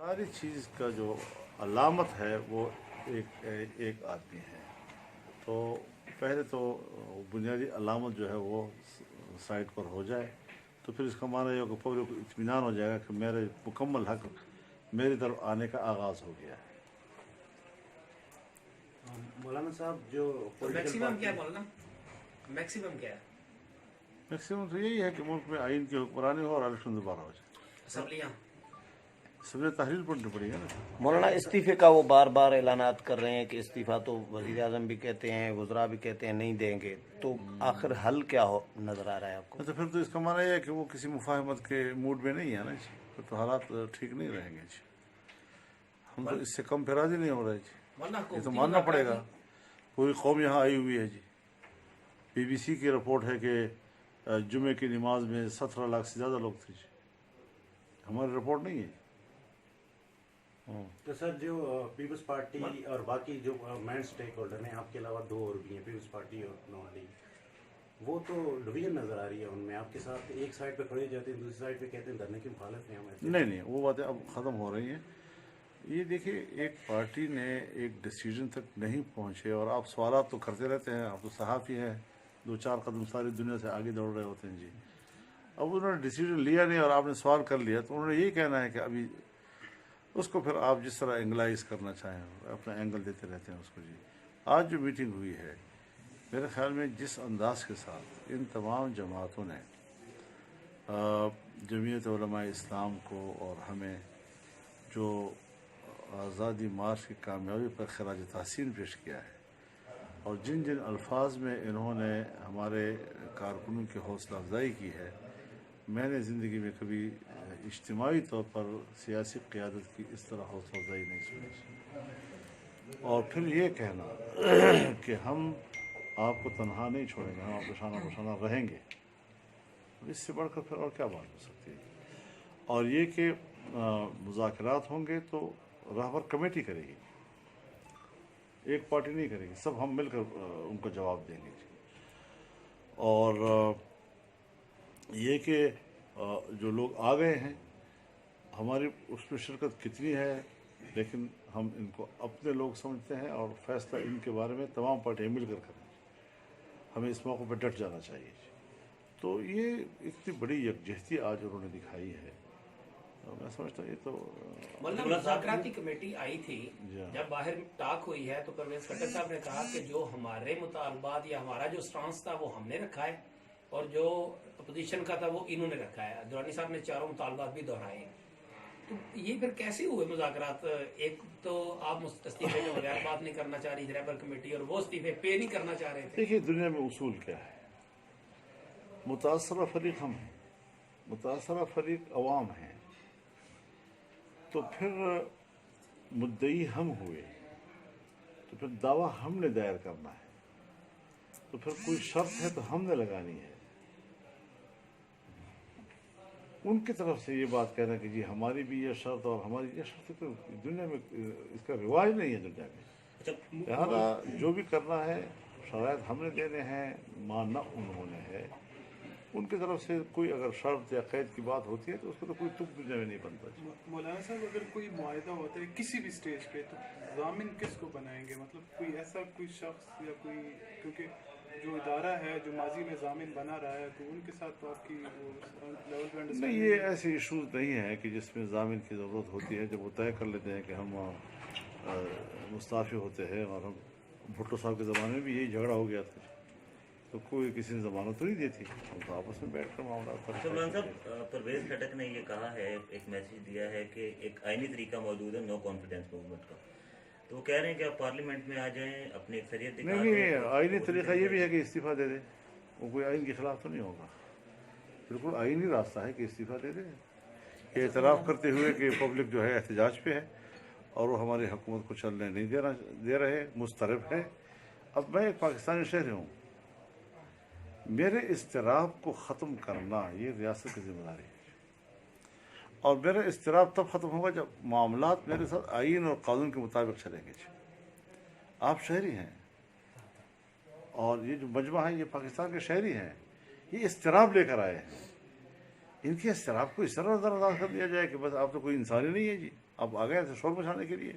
ساری چیز کا جو علامت ہے وہ ایک آدمی ہے. تو پہلے تو بنیادی علامت جو ہے وہ سائٹ پر ہو جائے تو پھر اس کا معنی یہ کہ پبلک کو اطمینان ہو جائے گا کہ میرے مکمل حق میری طرف آنے کا آغاز ہو گیا ہے. مولانا صاحب جو میکسیمم کیا ہے مولانا؟ میکسیمم کیا ہے؟ میکسیمم تو یہی ہے کہ ملک میں آئین کی حکمرانی ہو اور الیکشن دوبارہ ہو جائے. اسمبلیاں سب نے تحلیل پڑھنی پڑے گا نا. مولانا استعفے کا وہ بار بار اعلانات کر رہے ہیں کہ استعفیٰ تو وزیر اعظم بھی کہتے ہیں، وزراء بھی کہتے ہیں نہیں دیں گے، تو آخر حل کیا نظر آ رہا ہے آپ کو؟ تو پھر تو اس کا معنی یہ ہے کہ وہ کسی مفاہمت کے موڈ میں نہیں ہے نا جی. پھر تو حالات ٹھیک نہیں رہیں گے جی. ہم تو اس سے کم پھر راضی نہیں ہو رہے جی. یہ تو ماننا پڑے گا. پوری قوم یہاں آئی ہوئی ہے جی. BBC کی رپورٹ ہے کہ جمعے کی نماز میں 17 لاکھ سے زیادہ لوگ تھے جی. ہماری رپورٹ نہیں ہے. تو سر جو پیپلز پارٹی اور باقی جو مین اسٹیک ہولڈر ہیں، آپ کے علاوہ 2 اور بھی ہیں، پیپلز پارٹی اور نواز لیگ، وہ تو ڈویژن نظر آ رہی ہے ان میں. آپ کے ساتھ ایک سائڈ پہ کھڑے جاتے ہیں، دوسری سائڈ پہ کہتے ہیں دھرنے کی مخالف ہیں ہم. نہیں وہ باتیں اب ختم ہو رہی ہیں. یہ دیکھیے ایک پارٹی نے ایک ڈیسیجن تک نہیں پہنچے اور آپ سوالات تو کرتے رہتے ہیں. آپ تو صحافی ہیں، 2-4 قدم ساری دنیا سے آگے دوڑ رہے ہوتے ہیں جی. اب انہوں نے ڈیسیجن لیا نہیں اور آپ نے سوال کر لیا تو انہوں نے یہی کہنا ہے کہ ابھی اس کو پھر آپ جس طرح اینگلائز کرنا چاہیں اپنا اینگل دیتے رہتے ہیں اس کو جی. آج جو میٹنگ ہوئی ہے میرے خیال میں جس انداز کے ساتھ ان تمام جماعتوں نے جمعیت علماء اسلام کو اور ہمیں جو آزادی مارچ کی کامیابی پر خراج تحسین پیش کیا ہے اور جن الفاظ میں انہوں نے ہمارے کارکنوں کی حوصلہ افزائی کی ہے، میں نے زندگی میں کبھی اجتماعی طور پر سیاسی قیادت کی اس طرح حوصلہ افزائی نہیں سنی. اور پھر یہ کہنا کہ ہم آپ کو تنہا نہیں چھوڑیں گے، ہم آپ کو شانہ بشانہ رہیں گے، اس سے بڑھ کر پھر اور کیا بات ہو سکتی ہے. اور یہ کہ مذاکرات ہوں گے تو رہبر کمیٹی کرے گی، ایک پارٹی نہیں کرے گی. سب ہم مل کر ان کو جواب دیں گے. اور یہ کہ جو لوگ آ گئے ہیں ہماری اس میں شرکت کتنی ہے، لیکن ہم ان کو اپنے لوگ سمجھتے ہیں اور فیصلہ ان کے بارے میں تمام پارٹیاں مل کر کریں. ہمیں اس موقع پہ ڈٹ جانا چاہیے. تو یہ اتنی بڑی یکجہتی آج انہوں نے دکھائی ہے. میں سمجھتا ہوں یہ تو مذاکراتی کمیٹی آئی تھی، جب باہر ٹاک ہوئی ہے تو پرویز خٹک صاحب نے کہا کہ جو ہمارے مطالبات یا ہمارا جو سٹانس تھا وہ ہم نے رکھا ہے اور جو اپوزیشن کا تھا وہ انہوں نے رکھا ہے. درانی صاحب نے 4 مطالبات بھی دہرائے ہیں. تو یہ پھر کیسے ہوئے مذاکرات؟ ایک تو آپ استعفے کے بغیر بات نہیں کرنا چاہ رہی رہبر کمیٹی اور وہ استعفے پے نہیں کرنا چاہ رہے تھے. دیکھیے دنیا میں اصول کیا ہے، متاثرہ فریق ہم ہیں، متاثرہ فریق عوام ہیں. تو پھر مدعی ہم ہوئے تو پھر دعویٰ ہم نے دائر کرنا ہے. تو پھر کوئی شرط ہے تو ہم نے لگانی ہے. ان کی طرف سے یہ بات کہنا کہ جی ہماری بھی یہ شرط اور ہماری یہ شرط، تو دنیا میں اس کا رواج نہیں ہے دنیا میں. لہٰذا جو بھی کرنا ہے شرائط ہم نے دینے ہیں، ماننا انہوں نے ہے. ان کی طرف سے کوئی اگر شرط یا قید کی بات ہوتی ہے تو اس کو تو کوئی تک دنیا میں نہیں بنتا. مولانا صاحب اگر کوئی معاہدہ ہوتا ہے کسی بھی سٹیج پہ تو ضامن کس کو بنائیں گے؟ مطلب کوئی ایسا کوئی شخص یا کوئی، کیونکہ جو ادارہ ہے جو ماضی میں ضامن بنا رہا ہے تو ان کے ساتھ تو آپ کی لیول پہ نہیں، یہ ایسے ایشوز نہیں ہے کہ جس میں ضامن کی ضرورت ہوتی ہے. جب وہ طے کر لیتے ہیں کہ ہم مستعفی ہوتے ہیں، اور ہم بھٹو صاحب کے زمانے میں بھی یہی جھگڑا ہو گیا تھا تو کوئی کسی نے ضمانت تو نہیں دی تھی، ہم تو آپس میں بیٹھ کر معاملات مولانا صاحب پرویز خٹک نے یہ کہا ہے، ایک میسج دیا ہے کہ ایک آئینی طریقہ موجود ہے نو کانفیڈنس موومنٹ کا، تو وہ کہہ رہے ہیں کہ آپ پارلیمنٹ میں آ جائیں، اپنی اکثریت دکھا دیں. نہیں، آئینی طریقہ یہ بھی ہے کہ استعفیٰ دے دیں. وہ کوئی آئین کے خلاف تو نہیں ہوگا. بالکل آئینی راستہ ہے کہ استعفیٰ دے دیں، یہ اعتراف کرتے ہوئے کہ پبلک جو ہے احتجاج پہ ہے اور وہ ہماری حکومت کو چلنے نہیں دے رہے، مضطرب ہے. اب میں ایک پاکستانی شہری ہوں، میرے اضطراب کو ختم کرنا یہ ریاست کی ذمہ داری ہے. اور میرا اضطراب تب ختم ہوگا جب معاملات میرے ساتھ آئین اور قانون کے مطابق چلیں گے. آپ شہری ہیں اور یہ جو مجمع ہے یہ پاکستان کے شہری ہیں، یہ اضطراب لے کر آئے ہیں. ان کے اضطراب کو اس طرح نظر انداز کر دیا جائے کہ بس آپ تو کوئی انسان ہی نہیں ہے جی. अब आ गए थे शोर मचाने के लिए।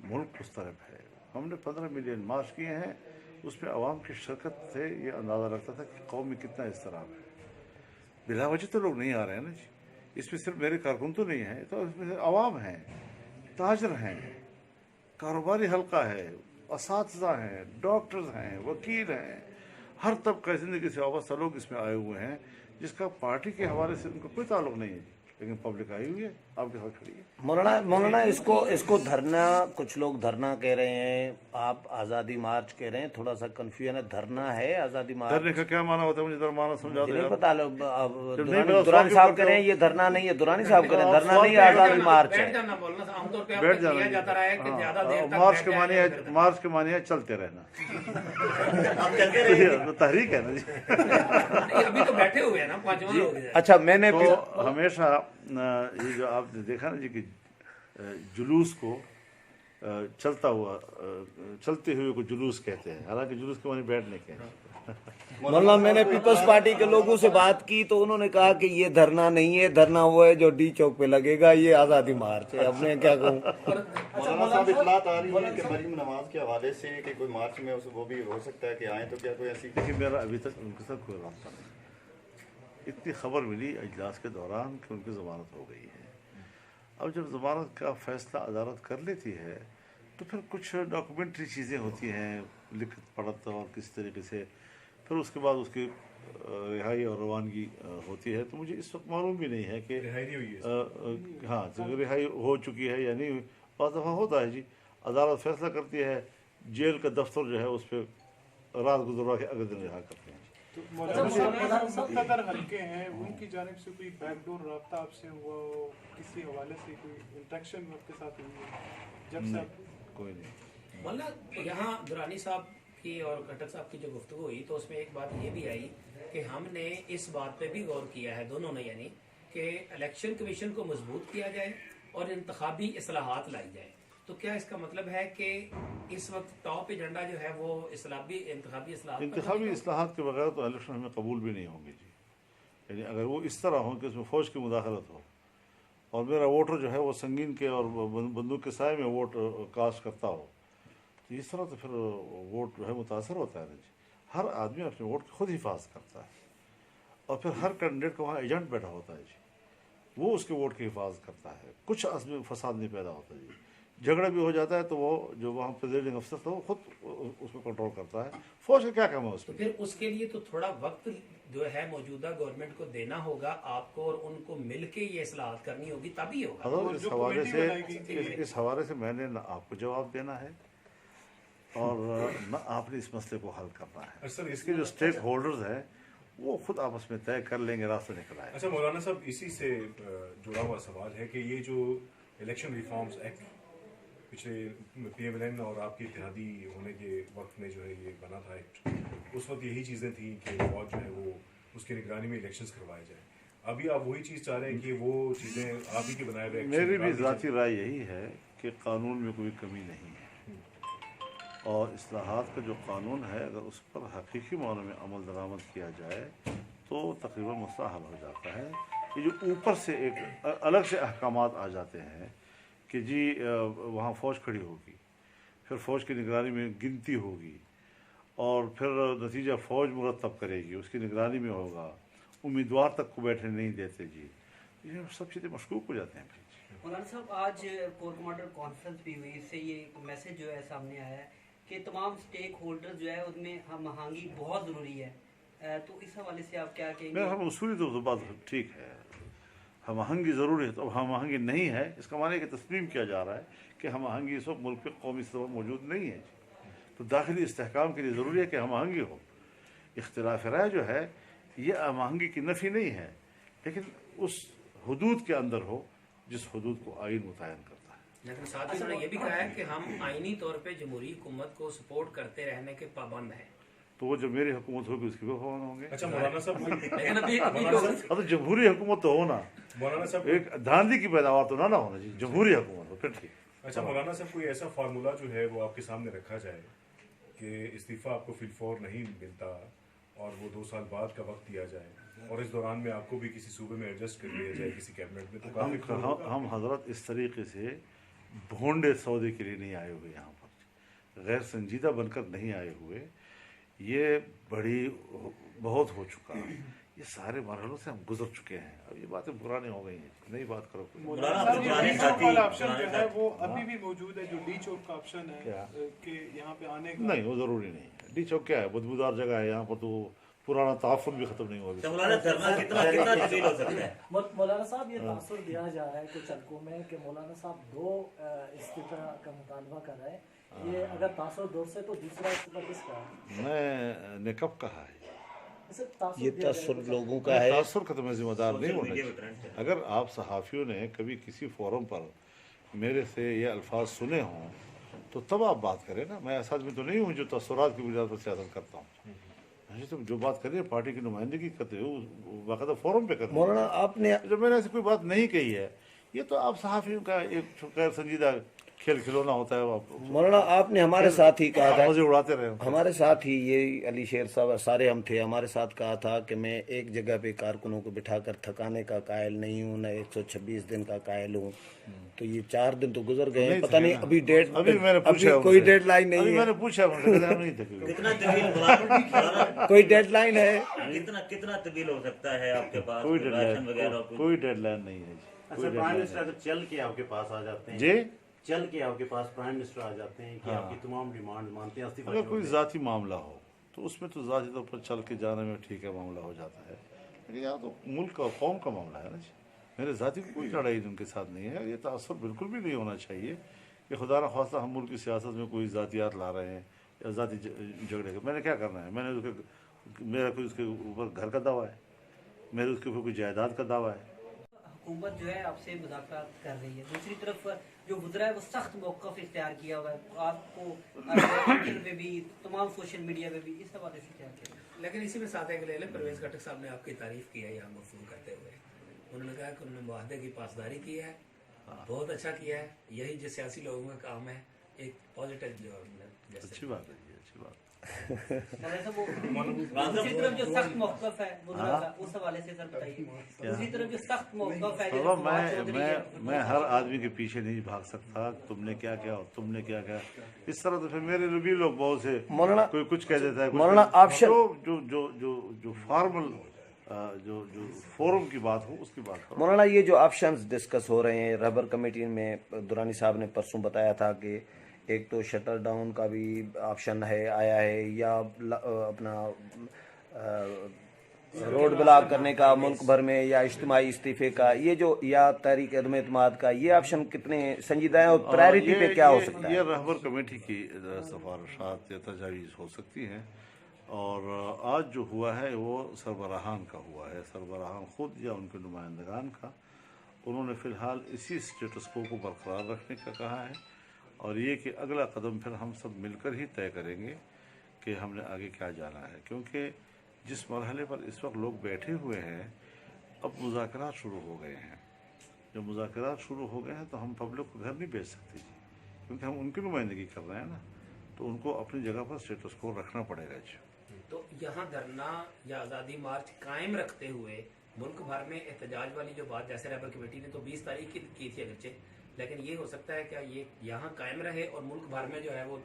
मुल्क उस तरफ है। हमने 15 मिलियन मार्च किए हैं, उसमें आवाम की शिरकत से ये अंदाज़ा लगता था कि कौम में कितना इज़्तिराब है। बिला वजह तो लोग नहीं आ रहे हैं ना जी। इसमें सिर्फ मेरे कारकुन तो नहीं है, तो इसमें से आवाम हैं, ताजर हैं, कारोबारी हल्का है, असातिज़ा हैं, डॉक्टर्स हैं, वकील हैं, हर तबका ज़िंदगी से वाबस्ता लोग इसमें आए हुए हैं, जिसका पार्टी के हवाले से उनका कोई ताल्लुक नहीं है, लेकिन पब्लिक आई हुई है, आपके साथ खड़ी है। मौलाना इसको धरना, कुछ लोग धरना कह रहे हैं, आप आज़ादी मार्च कह रहे हैं, थोड़ा सा कंफ्यूजन है। धरना है आज़ादी मार्च? धरने का क्या माना होता है, मुझे माना समझा दो नहीं यार। पता। नहीं, दुरानी साहब कह रहे हैं ये धरना नहीं है, दुरानी साहब कह रहे हैं धरना नहीं है, आज़ादी मार्च है। बैठ जाना बोलना आमतौर पे बैठ किया जाना जाता रहा है कि हाँ, ज्यादा देर तक मार्च बैठ के जाए मानिए, या फिर- मार्च के मानिए चलते रहना। तो तहरीक है ना जी। नहीं, अभी तो बैठे हुए हैं ना, 5 हो गए। अच्छा, मैंने तो हमेशा ये जो आपने देखा ना जी कि जुलूस को चलते हुए को जुलूस कहते हैं, हालांकि जुलूस के माने बैठने के हैं। मौलाना, मैंने पीपल्स पार्टी के लोगों से बात की तो उन्होंने कहा कि ये धरना नहीं है, धरना वो है जो डी चौक पे लगेगा, ये आज़ादी मार्च है। अब मैं क्या कहूँ? मौलाना साहब, इत्तलात आ रही है कि मरीम नवाज के हवाले से कि कोई मार्च में वो भी हो सकता है कि आए, तो क्या कोई ऐसी? लेकिन मेरा अभी तक उनके साथ कोई रास्ता नहीं। इतनी खबर मिली अजलास के दौरान कि उनकी ज़मानत हो गई है। अब जब ज़मानत का फैसला अदालत कर लेती है तो फिर कुछ डॉक्यूमेंट्री चीज़ें होती हैं, लिखत पढ़त और किस तरीके से, फिर उसके बाद उसकी रिहाई और रवानगी होती है। तो मुझे इस वक्त मालूम भी नहीं है कि हाँ रिहाई हो चुकी है या नहीं हुई। बहुत दफ़ा होता है जी, अदालत फैसला करती है, जेल का दफ्तर जो है उस पर रात गुजरवा के अगले दिन रिहा करते हैं। तो मौलाना मुक़्तदर हल्के हैं, उनकी जानिब से कोई बैकडोर रब्ता आपसे हुआ हो, किसी हवाले से कोई इंटरेक्शन आपके साथ हुई है जब से? कोई नहीं। मतलब यहाँ दुरानी साहब की और खट्टर साहब की जो गुफ्तगू हुई तो उसमें एक बात ये भी आई कि हमने इस बात पे भी गौर किया है दोनों ने, यानी कि इलेक्शन कमीशन को मजबूत किया जाए और इंतखाबी इस्लाहात लाई जाए। तो क्या इसका मतलब है कि इस वक्त टॉप एजेंडा जो है वो इंतखाबी इस्लाहात के बगैर तो इलेक्शन हमें कबूल भी नहीं होंगे जी। यानी अगर वो इस तरह हो कि उसमें फ़ौज की मुदाखलत हो और मेरा वोटर जो है वो संगीन के और बंदूक के साए में वोट कास्ट करता हो, तो इस तरह तो फिर वोट जो है मुतासर होता है ना जी। हर आदमी अपने वोट की खुद हिफाजत करता है और फिर हर कैंडिडेट का वहाँ एजेंट बैठा होता है जी, वो उसके वोट की हिफाजत करता है। कुछ असम फसाद नहीं पैदा होता जी। झगड़ा भी हो जाता है तो वो जो वहाँ प्रेसिडेंट अफसर था वो खुद उसको कंट्रोल करता है। फौज का क्या काम है उसमें? फिर उसके लिए तो थोड़ा वक्त जो है मौजूदा गवर्नमेंट को देना होगा आपको, और उनको मिलके ये इस्लाहात करनी होगी, तभी होगा। इस हवाले से मैंने न आपको जवाब देना है और न आपने इस मसले को हल करना है। सर, इसके जो स्टेक होल्डर्स हैं वो खुद आपस में तय कर लेंगे, रास्ता निकल आएगा। अच्छा मौलाना साहब, इसी से जुड़ा हुआ सवाल है कि ये जो इलेक्शन रिफॉर्म्स एक्ट पिछले PMLN और आपके इत्तेहादी होने के वक्त में जो है ये बना था एक्ट, उस वक्त यही चीज़ें थी कि फौज जो है वो उसकी निगरानी में इलेक्शंस करवाए जाए। अभी आप वही चीज़ चाह रहे हैं कि वो चीज़ें आप ही के बनाए हुए? मेरी भी ज़ाती राय यही है कि कानून में कोई कमी नहीं है और इस्लाहात का जो कानून है अगर उस पर हकीकी मानों में अमल दरामद किया जाए तो तकरीबन मसला हल हो जाता है। ये जो ऊपर से एक अलग से अहकामात आ जाते हैं कि जी वहाँ फ़ौज खड़ी होगी, फिर फ़ौज की निगरानी में गिनती होगी और फिर नतीजा फ़ौज मुरतब करेगी, उसकी निगरानी में होगा, उम्मीदवार तक को बैठने नहीं देते जी, ये सब चीज़ें मशकूक हो जाते हैं। मौलाना साहब, आज कोर कमांडर कॉन्फ्रेंस भी हुई, इससे ये मैसेज जो है सामने आया है कि तमाम स्टेक होल्डर जो है उनमें हम आहंगी बहुत ज़रूरी है, तो इस हवाले से आप क्या कहेंगे? हम उसूली तो बात ठीक है, हम आहंगी ज़रूरी है, तो अब हम आहंगी नहीं है इसका माने कि तस्लीम किया जा रहा है कि हम आहंगी इस वक्त मुल्क पे कौमी स्तर पर मौजूद नहीं है। तो दाखिली इस्तेहकाम के लिए ज़रूरी है कि हम आहंगी हो। इख्तिलाफ राय जो है ये हम आहंगी की नफ़ी नहीं है, लेकिन उस हदूद के अंदर हो जिस हदूद को आइन मुतय्यन करता है। लेकिन साथ ही उन्होंने ये भी कहा है कि हम आइनी तौर पे जमहूरी हुकूमत को सपोर्ट करते रहने के पाबंद हैं। तो वो जब मेरी हुकूमत होगी उसके भी पाबंद होंगे। अच्छा मौलाना साहब, लेकिन अभी तो जमहूरी हुकूमत तो होना, मौलाना साहब एक धांधली की पैदावार तो ना होना जी, जमहूरी हुकूमत हो फिर ठीक। अच्छा मौलाना साहब, कोई ऐसा फार्मूला जो है वो आपके सामने रखा जाए कि इस्तीफा आपको फिलफौर नहीं मिलता और वो 2 साल बाद का वक्त दिया जाए, और इस दौरान में आपको भी किसी सूबे में एडजस्ट कर लिया जाए किसी कैबिनेट में, तो काफी हम हजरत इस तरीके से भोंडे सौदे के लिए नहीं आए हुए, यहाँ पर गैर संजीदा बनकर नहीं आए हुए। ये बहुत हो चुका है, ये सारे मरहलों से हम गुजर चुके हैं, अब ये बातें पुरानी हो गई हैं, नई बात करो कोई। ऑप्शन जो है वो अभी भी मौजूद है, जो डी चौक का ऑप्शन है कि यहाँ पे आने का, नहीं वो जरूरी नहीं है। डी चौक क्या है, बदबूदार जगह है, यहाँ पर तो पुराना ताफुन भी खत्म नहीं हुआ। मौलाना साहब ये तासुर दिया जा रहा है कुछ हल्कों में कि मौलाना साहब 2 इस्तीफा का मुतालबा कर रहे हैं, ये अगर तासुर दूर से तो दूसरा इस्तीफा किसका है? मैंने कब कहा है ये तासुर लोगों का है, तासुर का तो मैं जिम्मेदार नहीं होना चाहिए। अगर आप सहाफ़ियों ने कभी किसी फोरम पर मेरे से ये अल्फाज सुने हों तो तब आप बात करें ना। मैं ऐसा आदमी तो नहीं हूँ जो तसुरात की बुनियाद पर सियासत करता हूँ। तुम जो बात करिए पार्टी की नुमाइंदगी करते हो बाकायदा फोरम पे करते मौलाना आपने जब मैंने ऐसी कोई बात नहीं कही है, ये तो आप सहाफ़ियों का एक गैर संजीदा खेल खिलौना होता है। मौलाना आपने हमारे साथ ही कहा था, मजे उड़ाते रहे, हमारे साथ ही ये अली शेर साहब सारे हम थे, हमारे साथ कहा था कि मैं एक जगह पे कारकुनों को बिठाकर थकाने का कायल नहीं हूँ, न 126 दिन का कायल हूँ। तो ये 4 दिन तो गुजर गए हैं, पता नहीं अभी डेट, अभी कोई डेडलाइन नहीं है। मैंने पूछा कोई डेडलाइन है? कितना तब्दील हो सकता है आपके पास? कोई डेडलाइन नहीं है। अच्छा, प्राइम मिनिस्टर अगर चल के आपके पास आ जाते हैं जी, चल के आपके पास प्राइम मिनिस्टर आ जाते हैं कि आपकी तमाम डिमांड मानते हैं, अगर कोई ज़ाती मामला हो तो उसमें तो ज़ाती तौर पर चल के जाने में ठीक है, मामला हो जाता है। लेकिन यहाँ तो मुल्क और कौम का मामला है ना जी। मेरे ज़ाती कोई लड़ाई उनके साथ नहीं है। ये तासुर बिल्कुल भी नहीं होना चाहिए कि खुदा न खास्ता हम मुल्क की सियासत में कोई ज़ातियात ला रहे हैं या ज़ाती झगड़े। मैंने क्या करना है? मेरा कोई उसके ऊपर घर का दावा है, मेरे उसके ऊपर कोई जायदाद का दावा है। हुकूमत जो है आपसे मुज़ाकरात कर रही है, दूसरी तरफ जो गुजरा है वो सख्त मौक़िफ़ इख्तियार किया हुआ है, आपको ट्विटर पे भी तमाम सोशल मीडिया पे भी, इस हवाले से क्या कहें? लेकिन इसी में साथ एक ले लें, परवेज़ खट्टक साहब ने आपकी तारीफ की है यहाँ गुफ्तगू करते हुए। उन्होंने कहा कि उन्होंने मुआहदे की पासदारी की है, बहुत अच्छा किया है। यही जो सियासी लोगों का काम है, एक पॉजिटिव जो अच्छी बात है, अच्छी बात। दूसरी तरफ जो सख्त मौक़िफ़ है उस हवाले से सर बताइए। दूसरी तरफ जो सख्त मौक़िफ़ है, मैं हर आदमी के पीछे नहीं भाग सकता, तुमने क्या किया और तुमने क्या किया, इस तरह तो फिर मेरे भी लोग बहुत से कोई कुछ कह देता है। मौलाना ऑप्शन जो फॉर्मल जो फोरम की बात हो उसकी बात करो। मौलाना ये जो ऑप्शंस डिस्कस हो रहे हैं, रबर कमेटी में दुरानी साहब ने परसों बताया था कि एक तो शटर डाउन का भी ऑप्शन है आया है, या अपना रोड ब्लॉक करने का मुल्क भर में, या इज्तिमाई इस्तीफे का, ये जो या तहरीक अदम एतमाद का, ये ऑप्शन कितने संजीदा है और प्रायोरिटी पे क्या हो सकता है? ये रहबर कमेटी की सिफारिशात या तजावीज़ हो सकती हैं। और आज जो हुआ है वो सरबराहान का हुआ है, सरबराहान खुद या उनके नुमाइंदगान का। उन्होंने फ़िलहाल इसी स्टेटस को बरकरार रखने का कहा है, और ये कि अगला कदम फिर हम सब मिलकर ही तय करेंगे कि हमने आगे क्या जाना है। क्योंकि जिस मरहले पर इस वक्त लोग बैठे हुए हैं, अब मुज़ाकरात शुरू हो गए हैं। जब मुज़ाकरात शुरू हो गए हैं तो हम पब्लिक को घर नहीं भेज सकते जी, क्योंकि हम उनकी नुमाइंदगी कर रहे हैं ना, तो उनको अपनी जगह पर स्टेटस को रखना पड़ेगा जी। तो यहाँ धरना या आज़ादी मार्च कायम रखते हुए मुल्क भर में एहतजाज वाली जो बात, जैसे रबर कमेटी ने तो 20 तारीख की थी अगरचे, लेकिन ये हो सकता है क्या ये यहाँ कायम रहे और मुल्क भर में जो है वो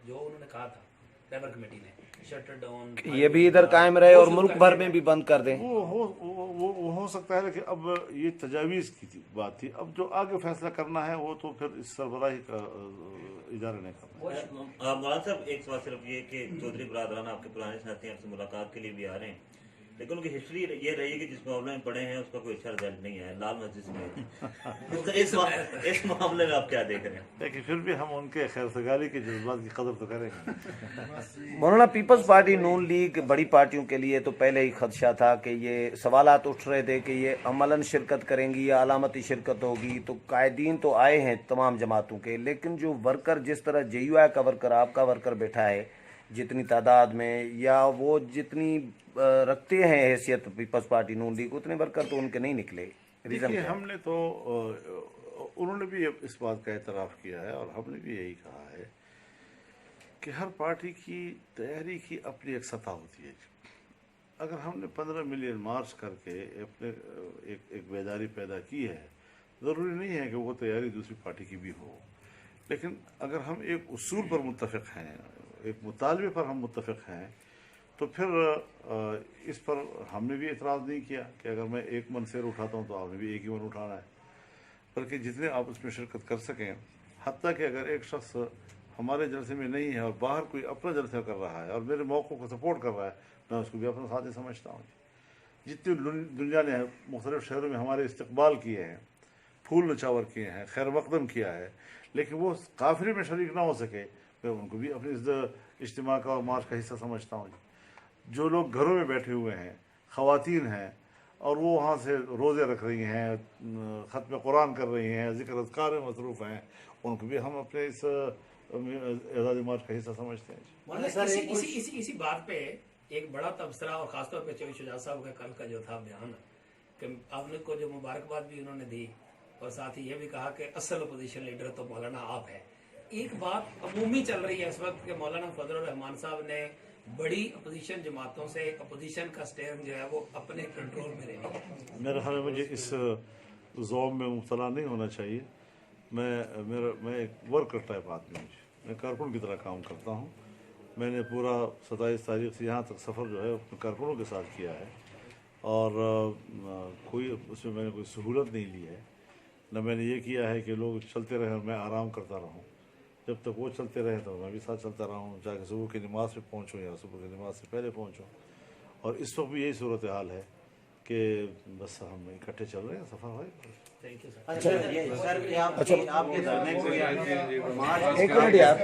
जो उन्होंने कहा था रबर कमेटी ने शटर डाउन, ये भी इधर कायम रहे और मुल्क भर में भी बंद कर दें? वो हो सकता है, लेकिन अब ये तजावीज़ की बात थी। अब जो आगे फैसला करना है वो तो फिर इस सरबराही का इदारे ने करना है। मौलाना साहब, एक सवाल सिर्फ ये कि चौधरी बरादरान आपके पुराने साथी आपसे मुलाकात के लिए भी आ रहे हैं, लेकिन उनकी हिस्ट्री ये रही है कि जिस प्रॉब्लम में पड़े हैं उसका कोई अच्छा रिजल्ट नहीं है, लाल मस्जिद में। तो इस मामले में आप क्या देख रहे हैं? लेकिन फिर भी हम उनके खैर सगाली के जज्बात की कदर तो करेंगे। मौलाना, पीपल्स पार्टी नून लीग बड़ी पार्टियों के लिए तो पहले ही खदशा था कि ये सवालात उठ रहे थे कि ये अमलन शिरकत करेंगी या अलामती शिरकत होगी। तो कायदीन तो आए हैं तमाम जमातों के, लेकिन जो वर्कर, जिस तरह JUI का वर्कर, आपका वर्कर बैठा है जितनी तादाद में, या वो जितनी रखते हैं हैसियत पीपल्स पार्टी नून लीग, उतने वर्कर तो उनके नहीं निकले। देखिए, हमने तो उन्होंने भी इस बात का एतराफ़ किया है और हमने भी यही कहा है कि हर पार्टी की तैयारी की अपनी एक सतह होती है। अगर हमने 15 मिलियन मार्च करके अपने एक बेदारी पैदा की है, ज़रूरी नहीं है कि वो तैयारी दूसरी पार्टी की भी हो, लेकिन अगर हम एक उसूल पर मुत्तफ़िक़ हैं, एक मुतालबे पर हम मुत्तफ़िक़ हैं, तो फिर इस पर हमने भी एतराज़ नहीं किया कि अगर मैं एक मन शेर उठाता हूँ तो आपने भी एक ही मन उठाना है, बल्कि जितने आप उसमें शिरकत कर सकें। हत्ता कि अगर एक शख्स हमारे जलसे में नहीं है और बाहर कोई अपना जलसा कर रहा है और मेरे मौक़ों को सपोर्ट कर रहा है, मैं उसको भी अपना साथी समझता हूँ। जितनी दुनिया ने मुख्तलिफ़ शहरों में हमारे इस्तकबाल किए हैं, फूल नचावर किए हैं, खैर मकदम किया है, लेकिन वो काफ़िले में शरीक ना हो सके, मैं उनको भी अपने इस इज्तिमा का और मार्च का हिस्सा समझता हूँ। जो लोग घरों में बैठे हुए हैं, ख़वातीन हैं, और वो वहाँ से रोज़े रख रही हैं, ख़त्म कुरान कर रही हैं, ज़िक्र अज़कार में मसरूफ़ हैं, उनको भी हम अपने इस आज़ादी मार्च का हिस्सा समझते हैं। इसी बात पे एक बड़ा तबसरा और ख़ासतौर पे चौधरी शुजात साहब का कल का जो था बयान कि आपने को जो मुबारकबाद भी उन्होंने दी और साथ ही ये भी कहा कि असल अपोजिशन लीडर तो मौलाना आप है। एक बात अमूमी चल रही है इस वक्त कि मौलाना फजलुर रहमान साहब ने बड़ी अपोजिशन जमातों से अपोजिशन का स्टेयरिंग जो है वो अपने कंट्रोल में ले लिया। मेरे ख्याल में मुझे इस ज़ौम में मुब्तला नहीं होना चाहिए। मैं एक वर्कर टाइप आदमी हूँ, मैं कारकुन की तरह काम करता हूँ। मैंने पूरा 27 तारीख से यहाँ तक सफ़र जो है अपने कारकुनों के साथ किया है और कोई उसमें मैंने कोई सहूलत नहीं ली है, न मैंने ये किया है कि लोग चलते रहे और मैं आराम करता रहूँ। जब तक वो चलते रहे तो मैं भी साथ चलता रहा हूँ, चाहे सुबह की नमाज पे पहुँचूँ या सुबह की नमाज से पहले पहुँचूँ। और इस वक्त भी यही सूरत हाल है कि बस हम इकट्ठे चल रहे हैं, सफ़र है। Thank you sir. अच्छा, एक मिनट यार।